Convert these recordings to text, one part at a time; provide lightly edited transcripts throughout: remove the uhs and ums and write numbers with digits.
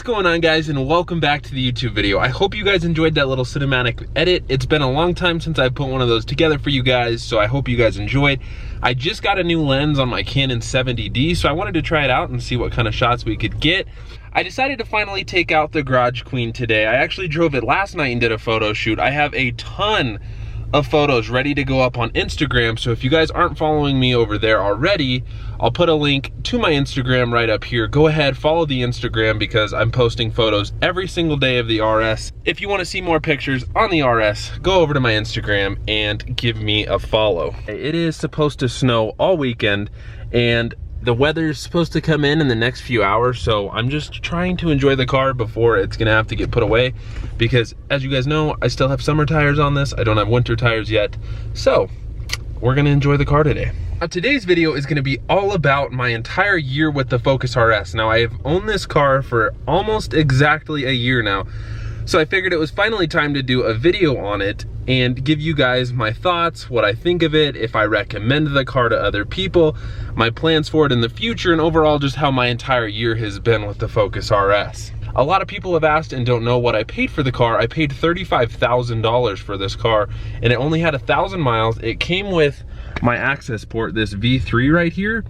going on, guys, and welcome back to the YouTube video. I hope you guys enjoyed that little cinematic edit. It's been a long time since I put one of those together for you guys, so I hope you guys enjoyed. I just got a new lens on my Canon 70D, so I wanted to try it out and see what kind of shots we could get. I decided to finally take out the Garage Queen today. I actually drove it last night and did a photo shoot. I have a ton of photos ready to go up on Instagram, so if you guys aren't following me over there already, I'll put a link to my Instagram right up here. Go ahead, follow the Instagram because I'm posting photos every single day of the RS. If you want to see more pictures on the RS, go over to my Instagram and give me a follow. It is supposed to snow all weekend, and the weather's supposed to come in the next few hours, so I'm just trying to enjoy the car before it's gonna have to get put away, because as you guys know, I still have summer tires on this. I don't have winter tires yet, so we're gonna enjoy the car today. Now, today's video is gonna be all about my entire year with the Focus RS. Now, I have owned this car for almost exactly a year now, so I figured it was finally time to do a video on it and give you guys my thoughts, what I think of it, if I recommend the car to other people, my plans for it in the future, and overall just how my entire year has been with the Focus RS. A lot of people have asked and don't know what I paid for the car. I paid $35,000 for this car, and it only had 1,000 miles. It came with my access port, this V3 right here.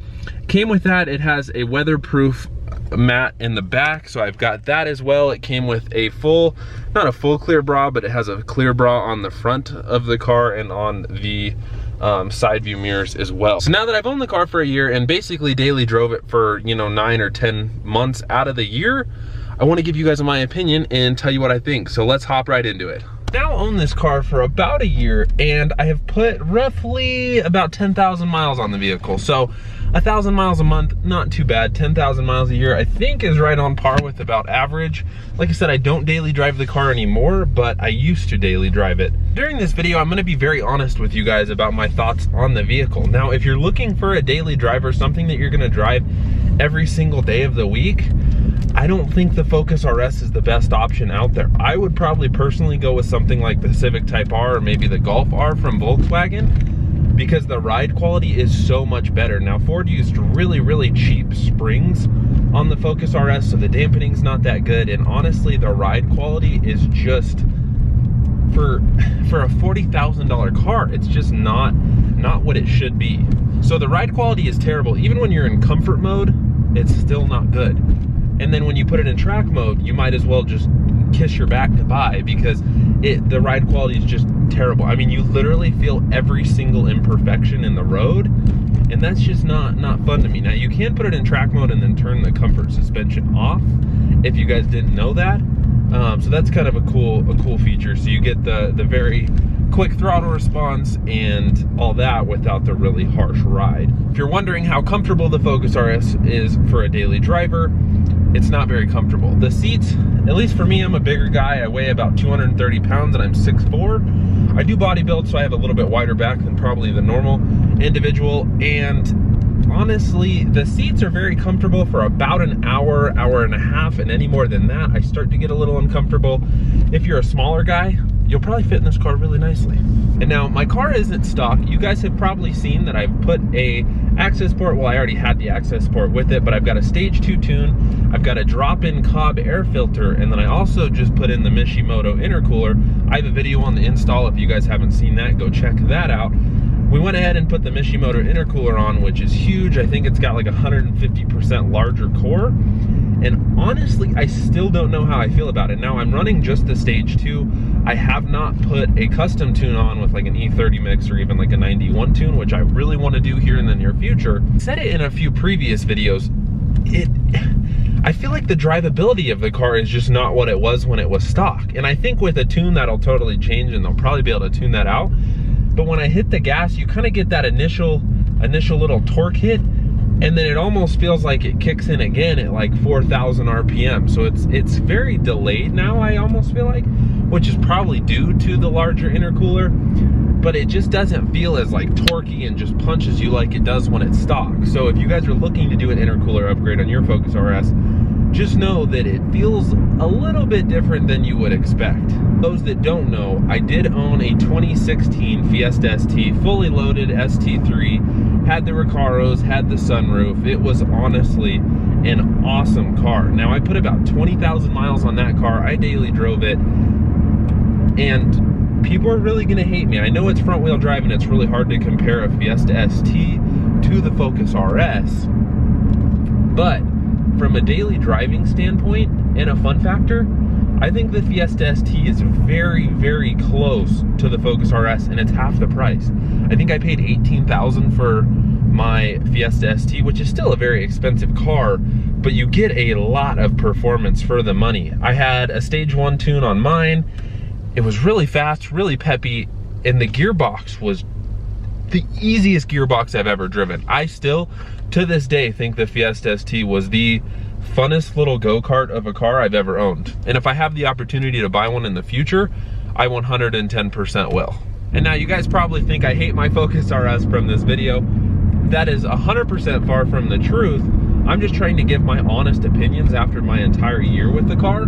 Came with that. It has a weatherproof mat in the back, so I've got that as well. It came with a full, not a full clear bra, but it has a clear bra on the front of the car and on the side view mirrors as well. So now that I've owned the car for a year and basically daily drove it for, you know, 9 or 10 months out of the year, I want to give you guys my opinion and tell you what I think. So let's hop right into it. Now own this car for about a year, and I have put roughly about 10,000 miles on the vehicle. So 1,000 miles a month, not too bad. 10,000 miles a year, I think, is right on par with about average. Like I said, I don't daily drive the car anymore, but I used to daily drive it. During this video, I'm gonna be very honest with you guys about my thoughts on the vehicle. Now, if you're looking for a daily driver, something that you're gonna drive every single day of the week, I don't think the Focus RS is the best option out there. I would probably personally go with something like the Civic Type R or maybe the Golf R from Volkswagen, because the ride quality is so much better. Now, Ford used really cheap springs on the Focus RS, so the dampening's not that good, and honestly, the ride quality is just, for a $40,000 car, it's just not what it should be. So the ride quality is terrible. Even when you're in comfort mode, it's still not good. And then when you put it in track mode, you might as well just kiss your back goodbye, because the ride quality is just terrible. I mean, you literally feel every single imperfection in the road, and that's just not fun to me. Now, you can put it in track mode and then turn the comfort suspension off, if you guys didn't know that. So that's kind of a cool feature. So you get the very quick throttle response and all that without the really harsh ride. If you're wondering how comfortable the Focus RS is for a daily driver, it's not very comfortable. The seats, at least for me, I'm a bigger guy. I weigh about 230 pounds and I'm 6'4". I do bodybuild, so I have a little bit wider back than probably the normal individual. And honestly, the seats are very comfortable for about an hour and a half, and any more than that, I start to get a little uncomfortable. If you're a smaller guy, you'll probably fit in this car really nicely. And now, my car isn't stock. You guys have probably seen that I've put a access port. Well, I already had the access port with it, but I've got a stage 2 tune. I've got a drop-in Cobb air filter, and then I also just put in the Mishimoto intercooler. I have a video on the install. If you guys haven't seen that, go check that out. We went ahead and put the Mishimoto intercooler on, which is huge. I think it's got like 150% larger core. And honestly, I still don't know how I feel about it. Now, I'm running just the stage 2. I have not put a custom tune on with like an E30 mix or even like a 91 tune, which I really want to do here in the near future. I said it in a few previous videos. I feel like the drivability of the car is just not what it was when it was stock. And I think with a tune, that'll totally change, and they'll probably be able to tune that out. But when I hit the gas, you kind of get that initial little torque hit, and then it almost feels like it kicks in again at like 4,000 RPM. So it's very delayed now, I almost feel like, which is probably due to the larger intercooler, but it just doesn't feel as like torquey and just punches you like it does when it's stock. So if you guys are looking to do an intercooler upgrade on your Focus RS, just know that it feels a little bit different than you would expect. Those that don't know, I did own a 2016 Fiesta ST, fully loaded ST3, had the Recaros, had the sunroof. It was honestly an awesome car. Now, I put about 20,000 miles on that car. I daily drove it, and people are really gonna hate me. I know it's front wheel drive and it's really hard to compare a Fiesta ST to the Focus RS, but from a daily driving standpoint and a fun factor, I think the Fiesta ST is very, very close to the Focus RS, and it's half the price. I think I paid $18,000 for my Fiesta ST, which is still a very expensive car, but you get a lot of performance for the money. I had a stage 1 tune on mine. It was really fast, really peppy, and the gearbox was the easiest gearbox I've ever driven. I still, to this day, think the Fiesta ST was the funnest little go-kart of a car I've ever owned. And if I have the opportunity to buy one in the future, I 110% will. And now you guys probably think I hate my Focus RS from this video. That is 100% far from the truth. I'm just trying to give my honest opinions after my entire year with the car.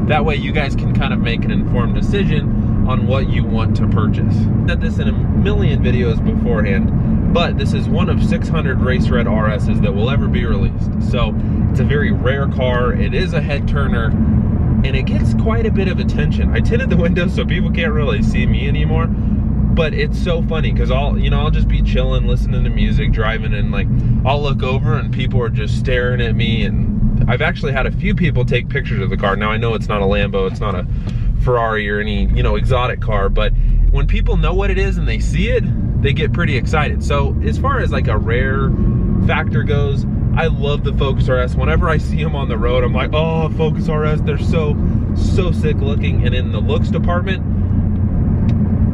That way you guys can kind of make an informed decision on what you want to purchase. I said this in a million videos beforehand, but this is one of 600 Race Red RSs that will ever be released. So it's a very rare car. It is a head turner, and it gets quite a bit of attention. I tinted the windows so people can't really see me anymore, but it's so funny because I'll just be chilling, listening to music, driving, and like I'll look over and people are just staring at me. And I've actually had a few people take pictures of the car. Now I know it's not a Lambo, it's not a Ferrari or any, exotic car, but when people know what it is and they see it, they get pretty excited. So as far as like a rare factor goes, I love the Focus RS. Whenever I see them on the road, I'm like, oh, Focus RS, they're so sick looking. And in the looks department,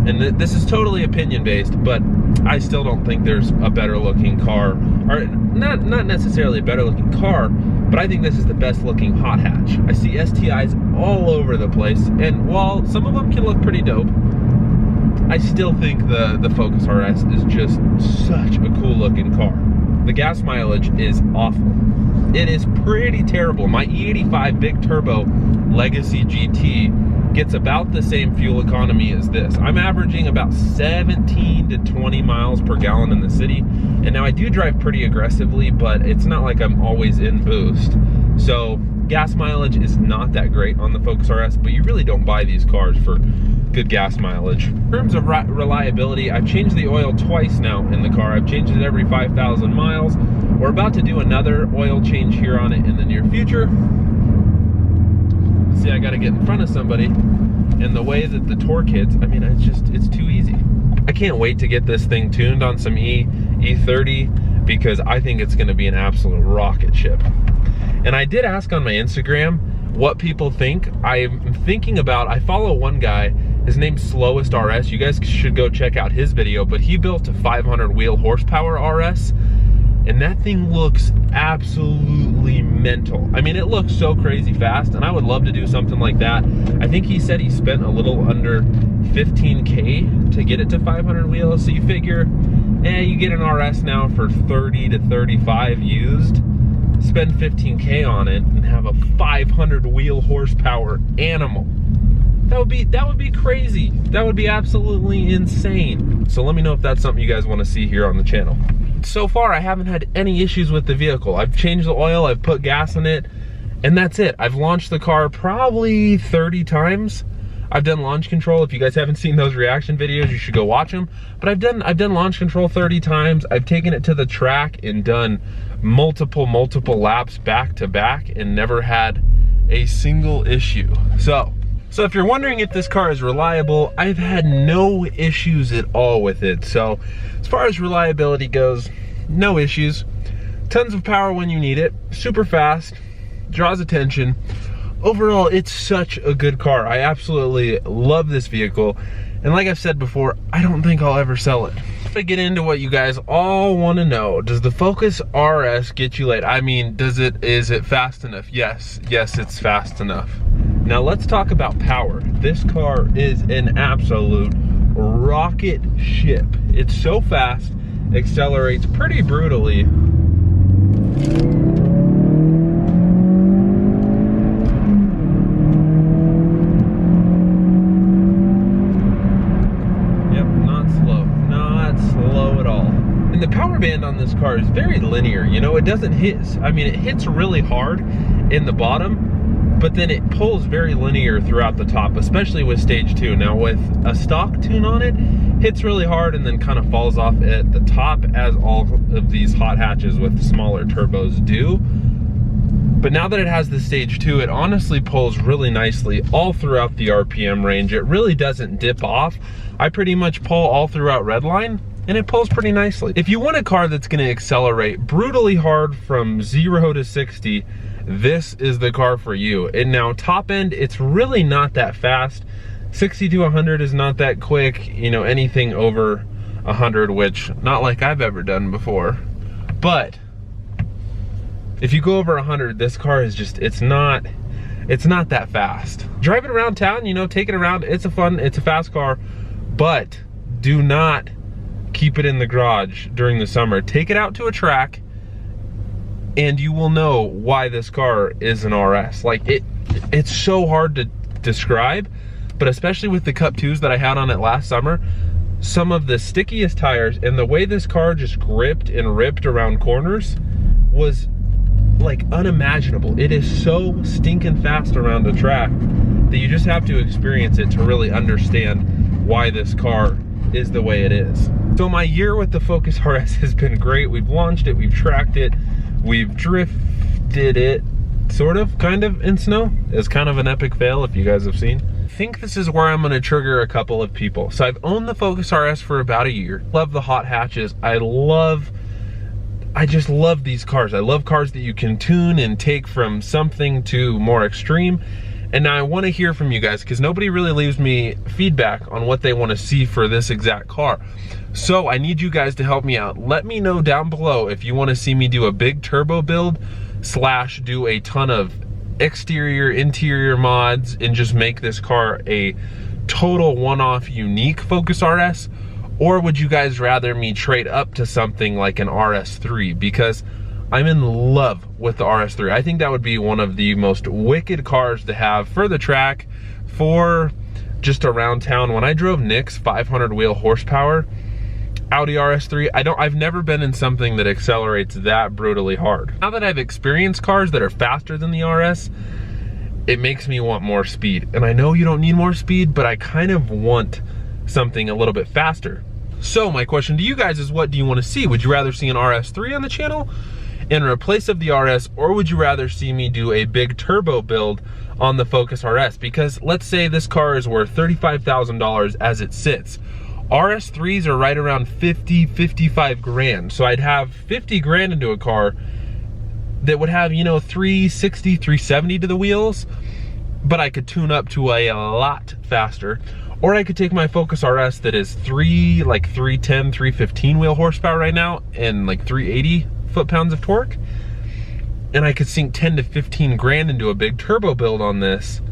and this is totally opinion based, but I still don't think there's a better looking car, or not necessarily a better looking car, but I think this is the best looking hot hatch. I see STIs all over the place, and while some of them can look pretty dope, I still think the Focus RS is just such a cool looking car. The gas mileage is awful. It is pretty terrible. My E85 big turbo Legacy GT gets about the same fuel economy as this. I'm averaging about 17 to 20 miles per gallon in the city. And now I do drive pretty aggressively, but it's not like I'm always in boost. So gas mileage is not that great on the Focus RS, but you really don't buy these cars for good gas mileage. In terms of reliability, I've changed the oil twice now in the car. I've changed it every 5,000 miles. We're about to do another oil change here on it in the near future. See, I gotta get in front of somebody, and the way that the torque hits, I mean, it's too easy. I can't wait to get this thing tuned on some E30 because I think it's gonna be an absolute rocket ship. And I did ask on my Instagram what people think. I'm thinking about, I follow one guy, his name's Slowest RS. You guys should go check out his video, but he built a 500 wheel horsepower RS, and that thing looks absolutely mental. I mean, it looks so crazy fast, and I would love to do something like that. I think he said he spent a little under 15K to get it to 500 wheels. So you figure, you get an RS now for 30 to 35 used, spend 15K on it and have a 500 wheel horsepower animal. That would be crazy. That would be absolutely insane. So let me know if that's something you guys want to see here on the channel. So far, I haven't had any issues with the vehicle. I've changed the oil, I've put gas in it, and that's it. I've launched the car probably 30 times. I've done launch control. If you guys haven't seen those reaction videos, you should go watch them. But I've done launch control 30 times. I've taken it to the track and done multiple laps back to back and never had a single issue. So if you're wondering if this car is reliable, I've had no issues at all with it. So as far as reliability goes, no issues. Tons of power when you need it, super fast, draws attention. Overall, it's such a good car. I absolutely love this vehicle. And like I've said before, I don't think I'll ever sell it. To get into what you guys all want to know, does the Focus RS get you late? I mean, is it fast enough? Yes, it's fast enough. Now let's talk about power. This car is an absolute rocket ship. It's so fast, accelerates pretty brutally. band on this car is very linear. You know, it doesn't hit, I mean, it hits really hard in the bottom, but then it pulls very linear throughout the top, especially with stage 2. Now with a stock tune on it, hits really hard and then kind of falls off at the top, as all of these hot hatches with smaller turbos do. But now that it has the stage 2, it honestly pulls really nicely all throughout the RPM range. It really doesn't dip off. I pretty much pull all throughout Redline, and it pulls pretty nicely. If you want a car that's gonna accelerate brutally hard from 0 to 60, this is the car for you. And now top end, it's really not that fast. 60 to 100 is not that quick. You know, anything over 100, which not like I've ever done before. But if you go over 100, this car is just, it's not that fast. Drive it around town, you know, take it around. It's a fast car, but do not keep it in the garage during the summer. Take it out to a track and you will know why this car is an RS. Like it's so hard to describe, but especially with the Cup 2s that I had on it last summer, some of the stickiest tires and the way this car just gripped and ripped around corners was like unimaginable. It is so stinking fast around the track that you just have to experience it to really understand why this car is the way it is. So my year with the Focus RS has been great. We've launched it, we've tracked it, we've drifted it, sort of, kind of, in snow. It's kind of an epic fail if you guys have seen. I think this is where I'm gonna trigger a couple of people. So I've owned the Focus RS for about a year. Love the hot hatches. I just love these cars. I love cars that you can tune and take from something to more extreme. And now I want to hear from you guys because nobody really leaves me feedback on what they want to see for this exact car. So I need you guys to help me out. Let me know down below if you want to see me do a big turbo build / do a ton of exterior, interior mods and just make this car a total one-off unique Focus RS. Or would you guys rather me trade up to something like an RS3? Because I'm in love with the RS3. I think that would be one of the most wicked cars to have for the track, for just around town. When I drove Nick's 500 wheel horsepower Audi RS3, I've never been in something that accelerates that brutally hard. Now that I've experienced cars that are faster than the RS, it makes me want more speed. And I know you don't need more speed, but I kind of want something a little bit faster. So my question to you guys is, what do you want to see? Would you rather see an RS3 on the channel in replace of the RS, or would you rather see me do a big turbo build on the Focus RS? Because let's say this car is worth $35,000 as it sits. RS3s are right around 50, 55 grand. So I'd have 50 grand into a car that would have, you know, 360, 370 to the wheels, but I could tune up to a lot faster. Or I could take my Focus RS that is 310, 315 wheel horsepower right now and like 380 foot-pounds of torque, and I could sink 10 to 15 grand into a big turbo build on this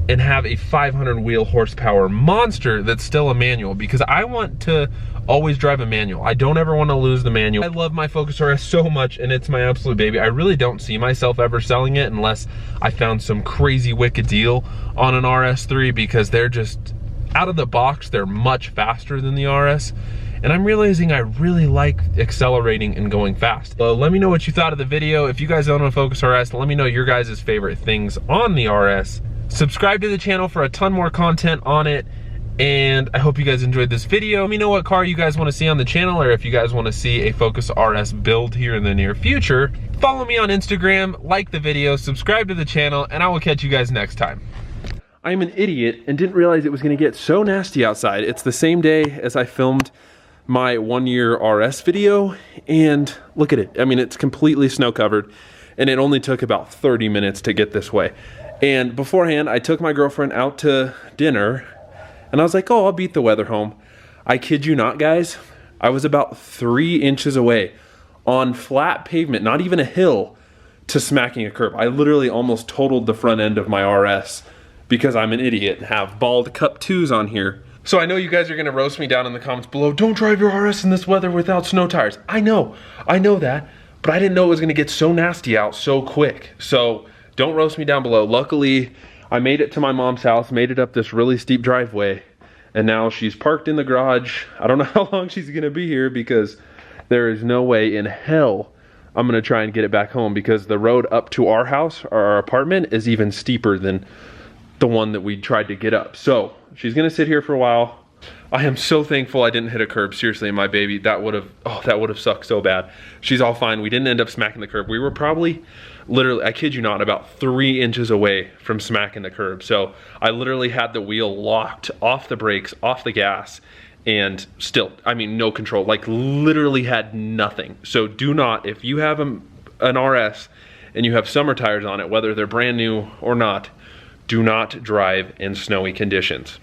and have a 500 wheel horsepower monster that's still a manual, because I want to always drive a manual. I don't ever want to lose the manual. I love my Focus RS so much and it's my absolute baby. I really don't see myself ever selling it unless I found some crazy wicked deal on an RS3, because they're just, out of the box, they're much faster than the RS. And I'm realizing I really like accelerating and going fast. So let me know what you thought of the video. If you guys own a Focus RS, let me know your guys' favorite things on the RS. Subscribe to the channel for a ton more content on it. And I hope you guys enjoyed this video. Let me know what car you guys want to see on the channel, or if you guys want to see a Focus RS build here in the near future. Follow me on Instagram, like the video, subscribe to the channel, and I will catch you guys next time. I'm an idiot and didn't realize it was going to get so nasty outside. It's the same day as I filmed my 1 year RS video, and look at it. I mean, it's completely snow covered, and it only took about 30 minutes to get this way. And beforehand, I took my girlfriend out to dinner, and I was like, oh, I'll beat the weather home. I kid you not, guys. I was about 3 inches away on flat pavement, not even a hill, to smacking a curb. I literally almost totaled the front end of my RS because I'm an idiot and have bald Cup 2s on here. So I know you guys are gonna roast me down in the comments below. Don't drive your RS in this weather without snow tires. I know that, but I didn't know it was gonna get so nasty out so quick. So don't roast me down below. Luckily, I made it to my mom's house, made it up this really steep driveway, and now she's parked in the garage. I don't know how long she's gonna be here because there is no way in hell I'm gonna try and get it back home, because the road up to our house, our apartment, is even steeper than the one that we tried to get up. So she's gonna sit here for a while. I am so thankful I didn't hit a curb. Seriously, my baby, that would have sucked so bad. She's all fine. We didn't end up smacking the curb. We were probably, literally, I kid you not, about 3 inches away from smacking the curb. So I literally had the wheel locked off the brakes, off the gas, and still, I mean, no control, like literally had nothing. So do not, if you have an RS and you have summer tires on it, whether they're brand new or not, do not drive in snowy conditions.